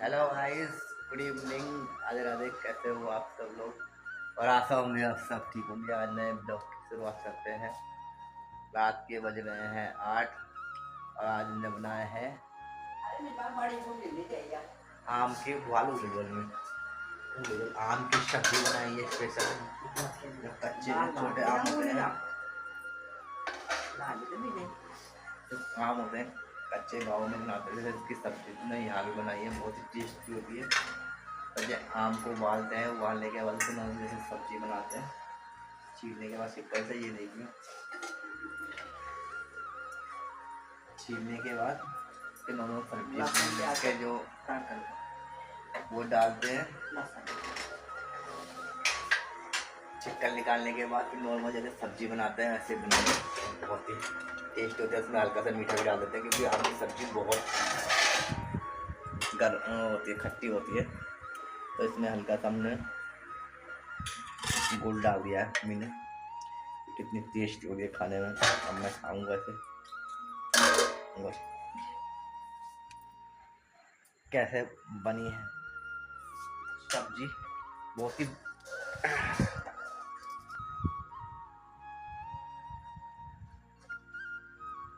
Hello guys, good evening. Radhe Radhe. कैसे हो आप सब लोग? और आशा होंगे आप सब ठीक होंगे। आज नए ब्लॉग की शुरुआत करते हैं। रात के बज रहे हैं 8 और आज हमने बनाया है आम के बालू में आम की सब्जी बनाई है स्पेशल। कच्चे छोटे आम होते हैं ना, जो आम होते हैं कच्चे गाँव में बनाते थे, इसकी सब्जी ने यहाँ भी बनाई है। बहुत ही टेस्टी होती है। पहले आम को उबालते हैं, उबालने के बाद उसको नॉर्मल जैसे सब्जी बनाते हैं। छीलने के बाद सिंपल से ये देखिए, छीलने के बाद फिर नॉर्मल सब्जी के जो वो डालते हैं। चिकन निकालने के बाद फिर नॉर्मल जैसे सब्जी बनाते हैं ऐसे बनाते हैं। बहुत ही टेस्ट होता है। उसमें हल्का सा मीठा भी डाल देते हैं क्योंकि आम की सब्जी बहुत गर्म होती है, खट्टी होती है। तो इसमें हल्का सा हमने गुड़ डाल दिया है मैंने। कितनी टेस्टी होती है खाने में। अब मैं खाऊंगा इसे। कैसे बनी है सब्जी, बहुत ही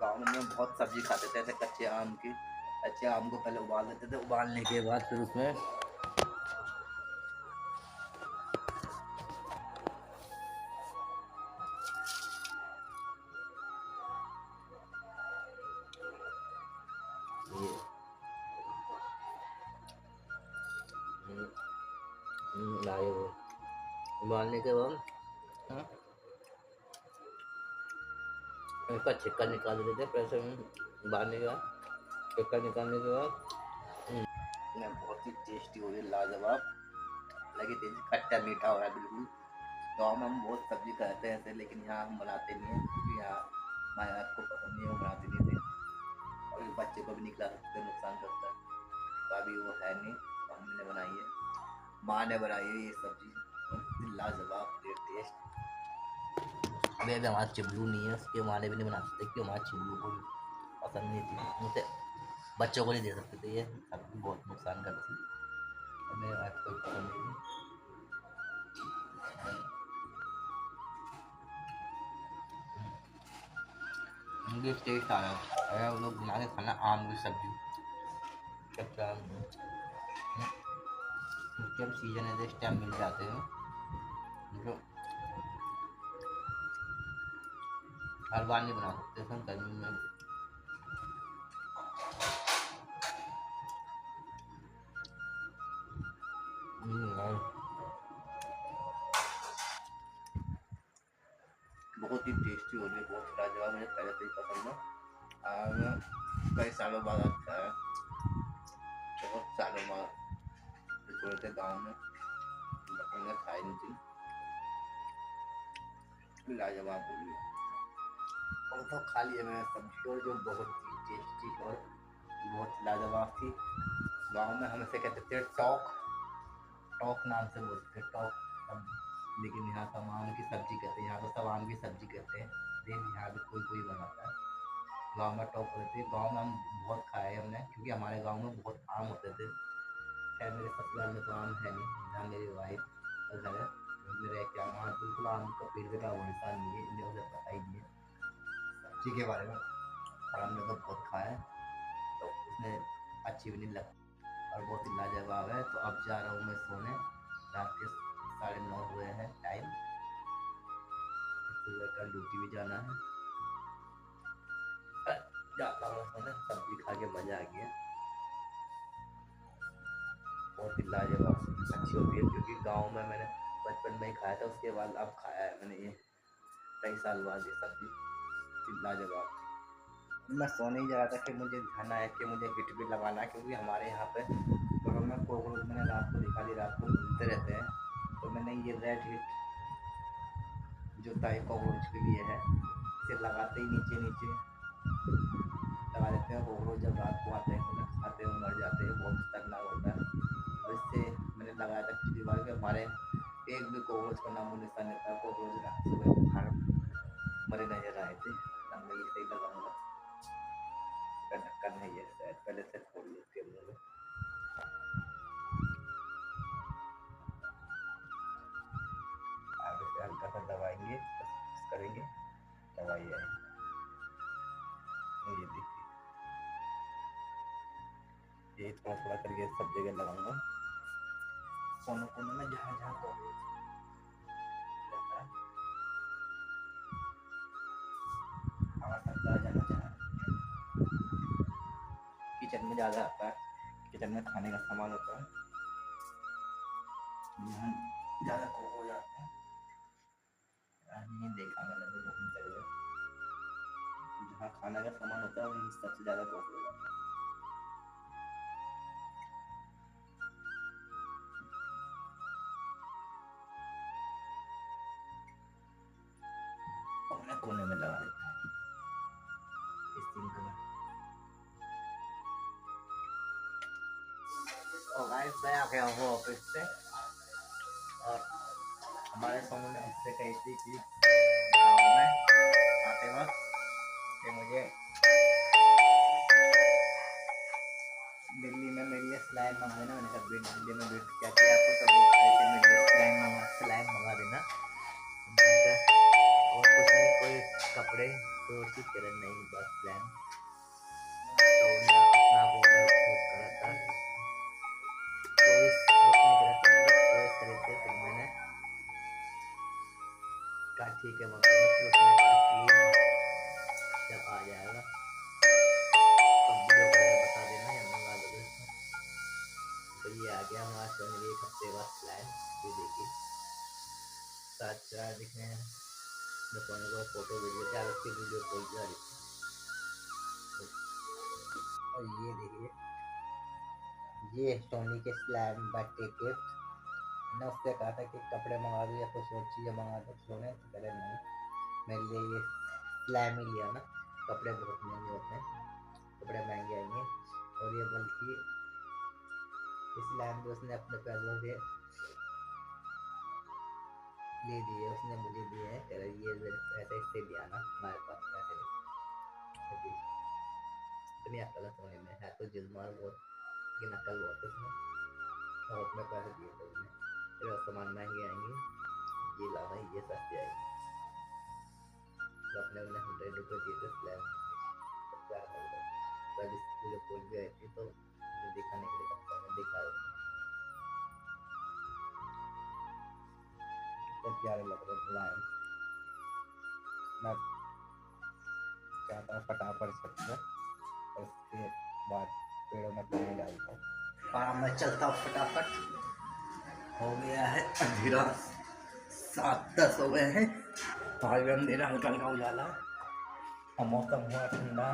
गाँव में बहुत सब्जी खाते थे ऐसे कच्चे आम की। कच्चे आम को पहले उबाल देते थे, उबालने के बाद फिर उसमें ये लाए वो उबालने के बाद इसका छिक्का निकाल देते थे। प्रेशर में उबालने के बाद छिक्का निकालने के बाद बहुत ही टेस्टी हो रही, लाजवाब लगी। टेस्ट खट्टा मीठा हो रहा है बिल्कुल। गाँव में हम बहुत सब्जी खाते हैं ऐसे, लेकिन यहाँ हम बनाते नहीं हैं क्योंकि यहाँ हमारे आपको पसंद नहीं है, वो बनाते नहीं थे। और बच्चे को भी निकला सकते हैं, नुकसान करता है। तो अभी वो है नहीं, तो हमने बनाई है। माँ ने बनाई है ये सब्जी, लाजवाब टेस्ट। अभी अभी हमारा चिबलू नहीं है, उसके माँ ने भी नहीं बना सकते क्योंकि हमारे चिबलू को भी पसंद नहीं थी। उसे बच्चों को नहीं दे सकते थे, ये सब्जी बहुत नुकसान करती है। और मेरे वाइफ को पसंद नहीं थी। मुझे टेस्ट आ रहा है। अगर हम लोग बना के खाना आम की सब्जी, कच्चा आम जब सीजन है तो इस टाइम मिल जाते हैं, जो हर बार नहीं बना सकते हम गर्मी में। बहुत ही टेस्टी हो रही है, बहुत लाजवाब। मुझे पहले से ही पसंद है और कई सालों बाद अच्छा है। बहुत सालों बाद छोड़े थे गाँव में, हमने खाई नहीं थी। लाजवाब हो रही है। और तो खा लिया मैंने सब्जी, और जो बहुत ही टेस्टी और बहुत लाजवाब थी। गाँव में हम इसे कहते थे टॉक, टॉक नाम से बोलते थे टॉक सब्जी। लेकिन यहाँ सब आम की सब्जी कहते हैं, यहाँ तो सब आम की सब्जी कहते हैं। लेकिन यहाँ भी कोई कोई बनाता है। गाँव में टॉक होते थे। गाँव में हम बहुत खाए हमने क्योंकि हमारे गाँव में बहुत आम होते थे। खैर मेरे ससुराल में तो आम है नहीं, जहाँ मेरी वाइफ का घर है मेरे क्या वहाँ बिल्कुल आम का पेड़ का वो निशान नहीं है, इन्हें उसे पता ही नहीं है सब्जी के बारे में। और हमने तो बहुत खाया है, तो उसमें अच्छी भी नहीं लगती और बहुत ही लाजवाब है। तो अब जा रहा हूँ मैं सोने। रात के 9:30 हुए हैं टाइम। सुबह का ड्यूटी भी जाना है। जाता हूँ सोने। सब्जी खा के मज़ा आ गया। बहुत ही लाजवाब अच्छी होती है क्योंकि गाँव में मैंने बचपन में ही खाया था, उसके बाद अब खाया है मैंने ये कई साल बाद। ये सब्जी लाजवाब थी। मैं सोने ही जा रहा था, फिर मुझे ध्यान आया कि मुझे हिट भी लगाना है क्योंकि हमारे यहाँ पे घरों में कॉकरोच मैंने रात को देखा दी, रात को घूमते रहते हैं। तो मैंने ये रेड हिट जो था कॉकरोच के लिए है, इसे लगाते ही नीचे नीचे लगा देते हैं। कॉकरोच जब रात को आते हैं तो उन्हें खाते हुए मर जाते हैं, बहुत खतरनाक होता है। और इससे मैंने लगाया था पिछली बार में, हमारे एक भी कॉकरोच का नामो निशान नहीं था। कॉकरोच सुबह बाहर मरे नजर आए थे। अब मैं इसे ही लगाऊंगा। इसका ढक्कन है ये, शायद पहले से खोल लेते हैं। ये थोड़ा थोड़ा करके सब जगह लगाऊंगा, कोनों कोनों में जहाँ जहाँ कॉकरोच रहता है, आ सकता है जहाँ जहाँ किचन में ज़्यादा आता है, किचन में खाने का सामान होता है, यहाँ ज़्यादा कॉकरोच आते हैं। नहीं देखा मैंने तो बहुत जगह, जहाँ खाने का सामान होता है वहीं सबसे ज़्यादा कॉकरोच आता है। कोने कोने में लगा देता हूँ इस सिंक में। और गाइस मैं आ गया हूँ ऑफिस से, और हमारे सोनू ने हमसे कही थी कि गाँव में आते वक्त कि मुझे दिल्ली में मेरे लिए स्लाइम मंगा देना। मैंने कहा दिल्ली में वेट क्या किया आपको, तभी ऐसे मेरे लिए स्लाइम मंगा देना। और कुछ नहीं, कोई कपड़े कोई और चीज़ कलर नहीं, बस स्लाइम। तो उन्होंने अपना ऑर्डर बुक करा था, 24 बुक नहीं करा था, 24 करे थे। फिर मैंने कहा ठीक है मंगा लो। फिर उसने कहा कि जब आ जाएगा तो वीडियो कॉल में बता देना या मंगा दोगे। तो ये आ गया हमारा सोने के 1 हफ्ते बाद स्लाइम। ये देखिए साथ चार दिखने हैं, सोने को फोटो वीडियो क्या उसकी वीडियो कॉल पे आ रही थी। और ये देखिए ये सोनी के स्लाइम बर्थडे गिफ्ट। मैंने उससे कहा था कि कपड़े मंगा दो या कुछ और चीज़ें मंगा दो सोने, तो कह रहे नहीं मेरे लिए ये स्लाइम ही लिया ना, कपड़े बहुत महंगे होते हैं, कपड़े महंगे आएंगे। और ये बल्कि इस स्लाइम भी उसने अपने पैसों से ले दिए, उसने मुझे दिए हैं, कह रहे ये मेरे पैसे इससे लिया ना, हमारे पास पैसे नहीं। इतनी अकल है सोने में, है तो जिलमार बहुत लेकिन अकल बहुत है उसमें। और अपने पैसे दिए थे उसने, फिर सामान महंगे आएंगे, ये लाना ये सस्ते आएंगे। तो अपने उन्हें 100 रुपये दिए थे स्लैब, तो क्या हो गया। तब स्कूल खोल भी आई थी तो मुझे दिखाने के लिए लगता है दिखाया, कितने प्यारे लग रहे मुलायम। मैं चाहता हूँ फटाफट छत पर, और उसके बाद पेड़ों में पानी डालता हूँ। काम में चलता हूँ फटाफट। हो गया है अंधेरा, 7:10 हो गए हैं। आज भी अंधेरा, हल्का हल्का उजाला, और मौसम हुआ ठंडा।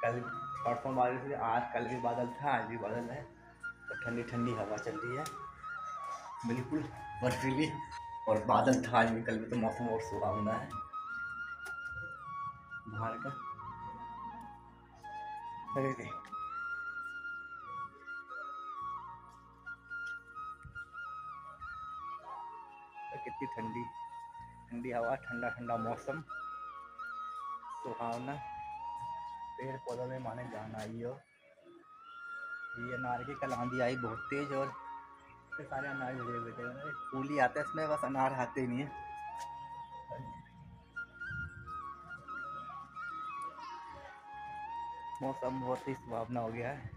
कल परसों बारिश हुई, आज कल भी बादल था, आज भी बादल है, और ठंडी ठंडी हवा चल रही है बिल्कुल बर्फीली। और बादल था आज भी कल भी, तो मौसम और सुहावना है बाहर का। अरे कितनी ठंडी ठंडी हवा, ठंडा ठंडा मौसम, सुहावना। पेड़ पौधों में माने जान आई हो। ये अनार की कल आंधी आई बहुत तेज, और सारे अनार गिरे हुए थे। फूल ही आते हैं इसमें, बस अनार आते ही नहीं है। मौसम बहुत ही सुहावना हो गया है।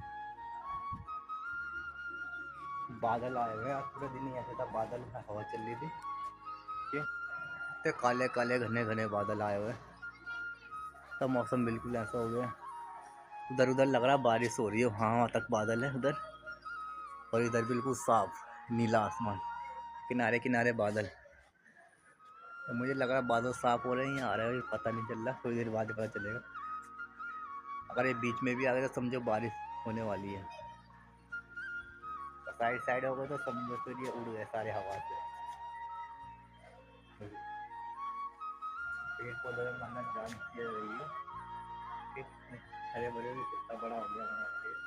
बादल आए हुए हैं, आज पूरे दिन ही ऐसा था, बादल हवा चल रही थी, तो काले काले घने घने बादल आए हुए, तो मौसम बिल्कुल ऐसा हो गया। उधर उधर लग रहा बारिश हो रही है, वहाँ वहाँ तक बादल है उधर, और इधर बिल्कुल साफ नीला आसमान, किनारे किनारे बादल। तो मुझे लग रहा बादल साफ हो रहे हैं या आ रहे हैं, पता नहीं चल रहा, थोड़ी देर बाद पता चलेगा। अगर ये बीच में भी आ गए तो समझो बारिश होने वाली है। साइड साइड हो गए तो समझो फिर ये उड़ गए सारे हवा से। पेड़ पौधे में माना जान किया रही है, हरे भरे भी कितना बड़ा हो गया हमारा पेड़,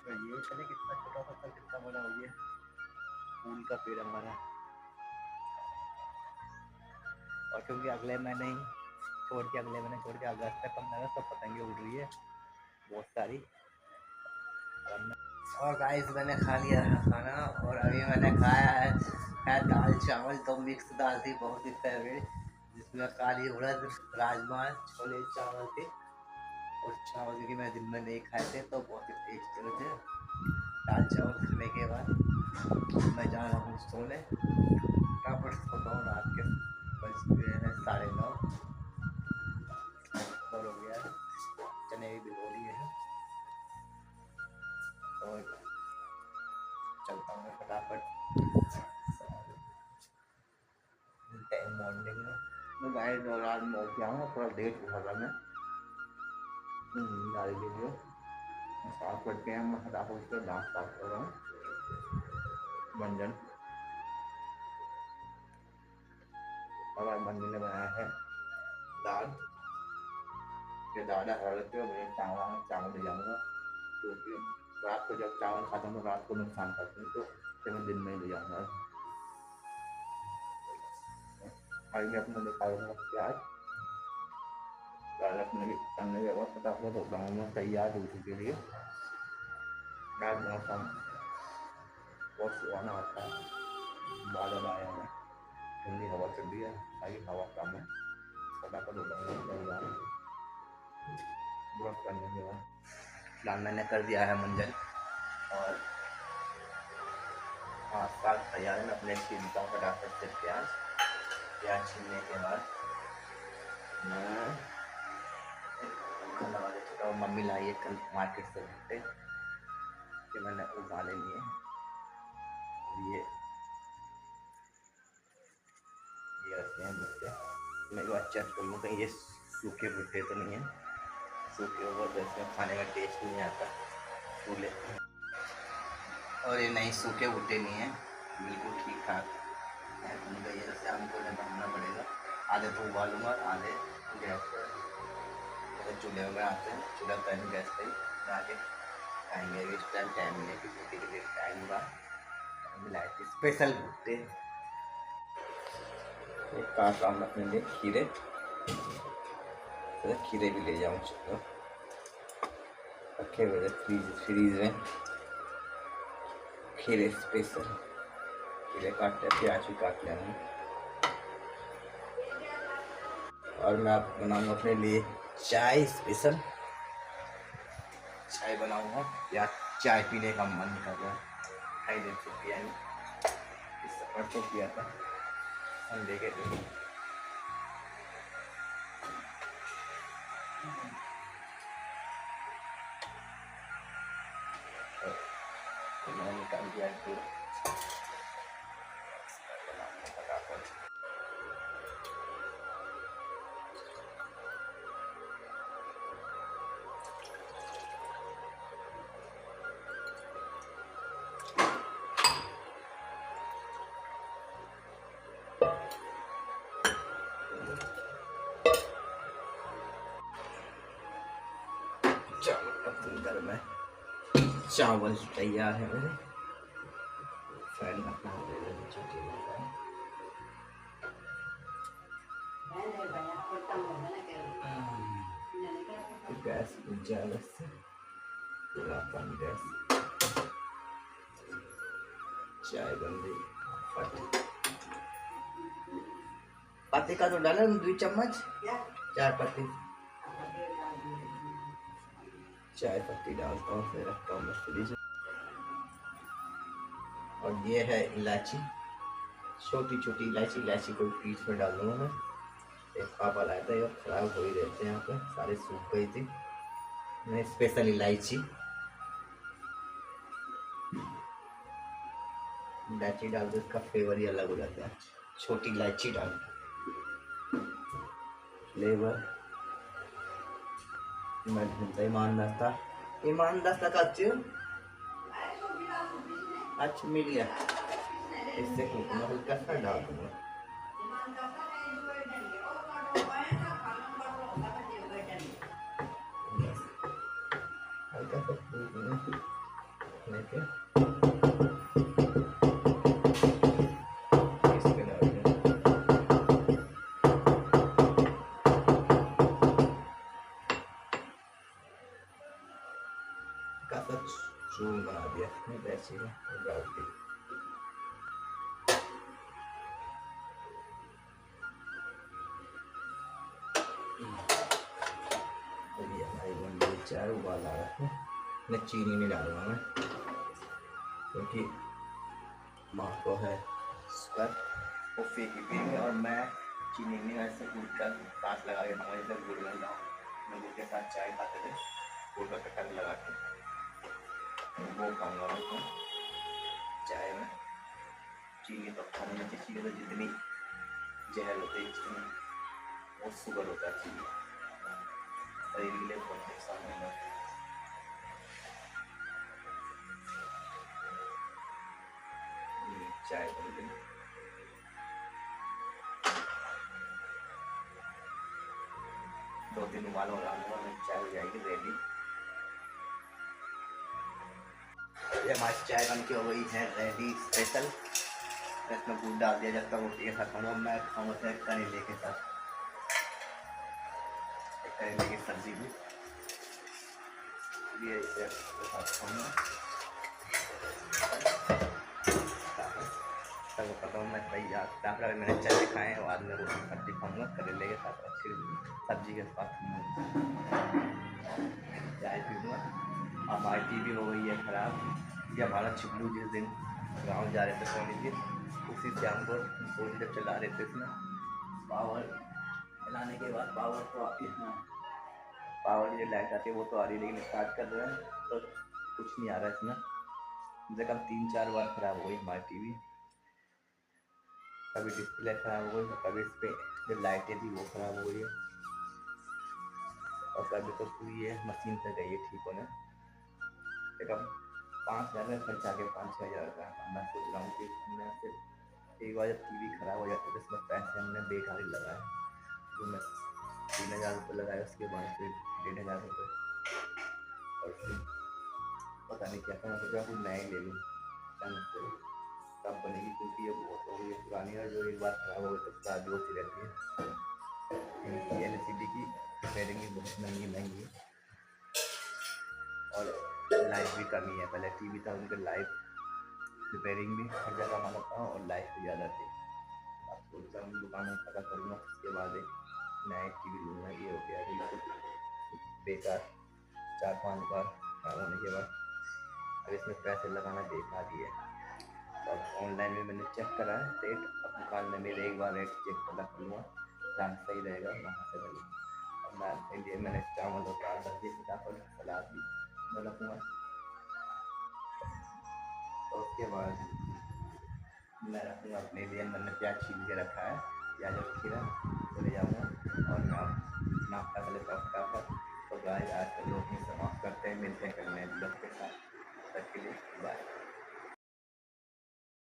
तो ये चले कितना छोटा सा था कितना बड़ा हो गया फूल का पेड़ हमारा। और क्योंकि अगले महीने ही छोड़ के, अगले महीने छोड़ के अगस्त तक 15 सब पतंगे उड़ रही है बहुत सारी। और गाइस मैंने खा लिया खाना, और अभी मैंने खाया है दाल चावल, तो मिक्स दाल थी बहुत ही फेवरेट, जिसमें काली उड़द, राजमा, छोले चावल थे, और चावल क्योंकि मैं दिन में नहीं खाए थे तो बहुत ही टेस्टी होते हैं। दाल चावल खाने के बाद मैं जा रहा हूँ सोने। फटाफट सोता हूँ। रात के बज गए हैं 9:30 और हो गया है। चने भी भिगो लिए हैं और चलता हूँ मैं फटाफट। टाइम मॉर्निंग में मैं गाइस और रात में उठ जाऊँगा। थोड़ा लेट उठा था मैं गाड़ी के लिए। 7 बज गए हैं। मैं फटाफट उसका दांत साफ कर रहा हूँ। मंजन और आज मम्मी ने बनाया है दाल। ये दाल हरा लेते हुए मुझे चावल ले जाऊँगा क्योंकि रात को जब चावल खाता हूँ तो रात को नुकसान करते हैं तो फिर मैं दिन में ही ले जाऊँगा। आगे अपने निकालूंगा प्याज। प्याज अपने करने के बाद फटाफट होता हूँ मैं तैयार ड्यूटी के लिए। आज मौसम बहुत सुहाना होता है। बादल आया है। ठंडी हवा चल रही है। आई हवा कम है। फटाफट होता हूँ तैयार। ब्रश करने के बाद फिलहाल मैंने कर दिया है मंजन और हाँ साग तैयार है। मैं अपने छीलता हूँ फटाफट से प्याज छीलने के बाद मैं लगा दे चुका हूँ। मम्मी लाई है कल मार्केट से भुट्टे कि मैंने उबाले लिए हैं। ये रखते हैं भुट्टे। मैं एक बार चेक कर लूँ कहीं ये सूखे भुट्टे तो नहीं है। सूखे हुए तो इसमें खाने का टेस्ट नहीं आता। फूले और ये नहीं सूखे भुट्टे नहीं है। बिल्कुल ठीक ठाक है। उनका ये जैसे हमको बनाना पड़ेगा। आधे तो उबालूंगा और आधे गैस पर जैसे चूल्हे में बनाते हैं। चूल्हा पर गैस पर ही बना के खाएंगे। इस टाइम टाइम मिले किसी के लिए टाइम का मिलाए थे स्पेशल भुट्टे। एक काट रहा हूँ अपने लिए खीरे। तो खीरे भी ले जाऊँ चलो रखे हुए फ्रीज में खीरे स्पेशल खीरे काटते हैं। प्याज भी काट लेंगे और मैं आप बनाऊंगा अपने लिए चाय स्पेशल। चाय बनाऊंगा या चाय पीने का मन कर रहा है। 2.5 दिन से पिया नहीं। इस परसों पिया था संडे के दिन। मैंने निकाल दिया फटाफट। चावल तैयार है मेरे। फैन अपना गैस से गैस चाय बन गई। पत्ती का तो डाला 2 चम्मच चाय पत्ती चाय पत्ती डालता हूँ फिर रखता हूँ फ्रिज। और ये है इलायची छोटी छोटी इलायची को पीस में डाल दूंगा मैं। एक पापा लाया था और खराब हो ही रहते हैं यहाँ पे सारे सूख गई थी। मैं स्पेशल इलायची डाल दो इसका फ्लेवर ही अलग हो जाता है। छोटी इलायची डाल फ्लेवर मैं ढूंढता ईमानदार का अच्छी अच्छा मिल गया। इससे हल्का सा डाल दूंगा। हल्का सा लेके चूल बना दिया वैसे डाल दी। हमारी बन स्वाद आ रहा है। मैं चीनी नहीं डालूंगा मैं, क्योंकि माँ को है शुगर, वो फीकी पीएंगे और मैं चीनी नहीं, ऐसे गुड़ का साथ लगा के खाऊंगा। जैसे गुड़ में मैं गुड़ के साथ चाय खाते थे, गुड़ का कटक लगा के वो खाऊंगा मैं। तो चाय में चीनी तो खानी नहीं चाहिए, चीनी तो जितनी जहर होती है जितनी वो शुगर होता है, चीनी शरीर के लिए बहुत नुकसान होता है। चाय बन गई, 2-3 उबाल और डालूंगा, चाय हो जाएगी रेडी। ये हमारी चाय बन के हो गई है रेडी स्पेशल। इसमें गुड़ डाल दिया, जब तक रोटी के साथ खाऊंगा। मैं खाऊंगा करेले के साथ, करेले की सब्जी भी ये इसे साथ खाऊंगा। तब पता हूँ मैं भाई यार मैंने चाय खाए और आज मैं रोटी सब्जी खाऊंगा करेले के साथ, अच्छी सब्जी के साथ चाय पीऊँगा। हमारी टीवी हो गई है ख़राब। ये हमारा चिपलू जिस दिन गांव जा रहे थे सोने के, उसी से हमको फोन जब चला रहे थे इसमें पावर चलाने के बाद पावर तो आती है, पावर जो लाइट आती है वो तो आ रही है, लेकिन स्टार्ट कर रहे हैं तो कुछ नहीं आ रहा है इसमें। मुझे कम 3-4 बार ख़राब हो गई हमारी टीवी। कभी डिस्प्ले ख़राब हो गई, कभी इस पर जो लाइटें थी वो ख़राब हो गई है, और कभी तो पूरी ये मशीन पे गई है ठीक होने। कम 5,000 में खर्चा के 5-6 हज़ार का। मैं सोच रहा हूँ कि हमने फिर एक बार जब टीवी ख़राब हो जाती है तो इसमें पैसे हमने बेकार ही लगाए। जो मैं 3,000 रुपये लगाए, उसके बाद फिर 1,500 रुपये, और फिर पता नहीं क्या था। मैं सोचा फिर नए ले लूँ, तब बनेगी, क्योंकि ये बहुत हो गई है पुरानी, और जो एक बार ख़राब हो गई तो खराब होती रहती है। इनकी LCD की रिपेयरिंग भी बहुत महंगी है, और लाइफ भी कमी है। पहले टीवी था उनके लाइफ रिपेयरिंग भी हर जगह माना था और लाइफ भी ज़्यादा थी। अब सोचता हूँ दुकान में पता करूँगा, उसके बाद एक नया टीवी लूँगा। ये हो गया बिल्कुल बेकार, 4-5 बार खराब होने के बाद। अब इसमें पैसे लगाना बेकार ही है। अब ऑनलाइन में मैंने चेक करा है रेट, अब दुकान में मेरे एक बार रेट चेक पता कर लूँगा जहाँ सही रहेगा वहाँ से मैं लूँगा। अब मैं अपने लिए मैंने चावल और दाल रख दी, फटाफट सलाद भी मैं रखूँगा। तो उसके बाद मैं रखूँगा अपने लिए, मैंने प्याज छील के रखा है, प्याज और खीरा तो ले जाऊँगा। और मैं अब नाश्ता कर लेता हूँ फटाफट। तो गाइस आज के लोग समाप्त करते हैं, मिलते हैं कल नए ब्लॉग के साथ।